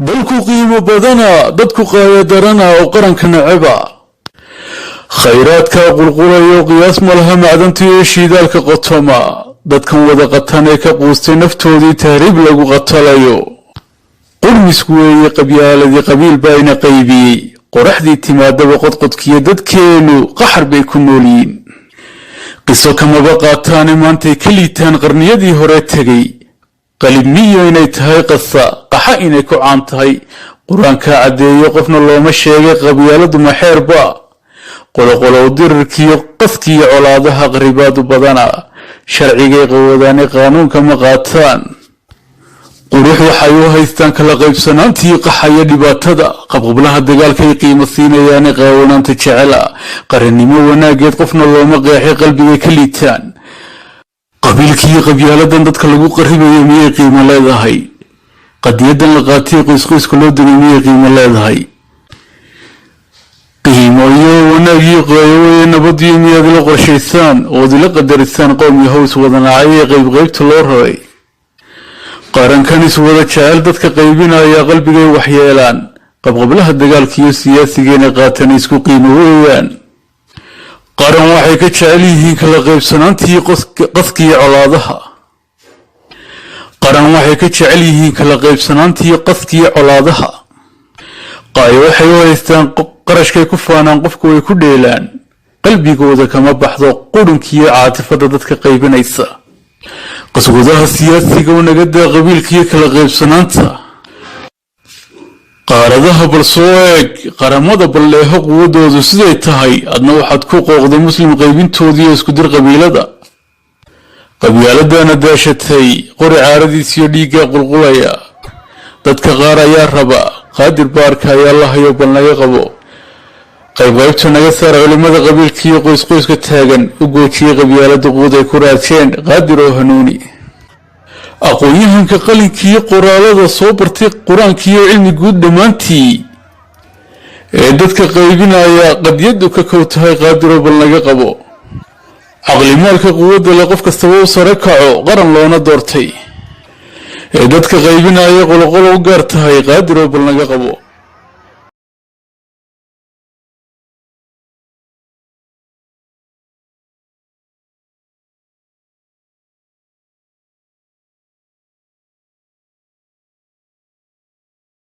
dalku qiimo badana dadku qaayadarana oo qaranka nacaba khayraadka qulqulayo qiyaas malaha macdanta iyo shiidaalka qotoma dadkan wada qatan ee ka quustay naftoodii tahriib lagu qatalayo qurmisku weeye qabyaaladii qabiil bayna qaybiyey qoraxdii timaadaba qodqodkiyo dadkeenu qaxar bay ku noolyiin qiso kamaba qaataane maantay ka liitaan qarniyadii hore tegay qalibniyo inay tahay qasa qaxa inay ku caan tahay qur-aanka caddeeyo qofna looma sheegay qabyaaladu maxeerba qoloqolow dirirkiyo qaskiyo colaadaha qaribaadu badana sharcigay qawadaane qaanuunka ma qaataan qurux waxay u haystaan kala qaybsanaantii qaxaya dhibaatada qabqablaha dagaalkay qiimo siinayaane qaawanaanta jecela qarannimo wanaageed qofna looma qeexay qalbigay ka liitaan qabiilkii qabyaaladan dadka lagu qaribayo miyay qiimo leedahay qadiyadan la qaatay qoysqoyska loo degay miyay qiimo leedahay qiimo iyo wanaagii qeeyo nabadiyo miyaad la qorshaysaan ood ila qadarisaan qowmi hoos wadanacay ee qaybqaybta loo raray qarankan is wada jecel dadka qaybinaya qalbigay waxyeelaan qabqablaha dagaalkiiyo siyaasigeena qaatan isku qiimo weeyaan qaran waxay ka jecel yihiin kala qaybsanaantii qaskiyo colaadaha qaran waxay ka jecel yihiin kala qaybsanaantii qaskiyo colaadaha qaayo waxay u haystaan qarashkay ku faanaan qofku way ku dheelaan qalbigooda kama baxdo qudhunkiyo caatifada dadka qaybinaysa qaswadaha siyaasiga u nagadaa qabiilkiyo kala qaybsanaanta qaaradaha bal soo eeg qaramada balleeho quwadoodu siday tahay adna waxaad ku qooqday muslim qaybintoodiiyo iskudir qabiilada qabyaaladana daashatay qori caaradiisiyo dhiiggaa qulqulaya dadka qaar ayaa raba qaadir baarka ayaa lahayo bal naga qabo qaybqaybta naga saar culimada qabiilkiiyo qoysqoyska taagan u goojiyey qabyaalada quud ay ku raajeen qaadir oo hanuuni aqoon-yahanka qalinkiiyo qoraalada soo bartay qur-aankiiyo cilmi guud dhammaantii ee dadka qaybinaya qadyadu ka kow tahay qaadiroo bal naga qabo caqlimaalka quwadda le qof kastaba u sare kaco qaran loona doortay ee dadka qaybinaya qoloqolo u gaar tahay qaadiroo bal naga qabo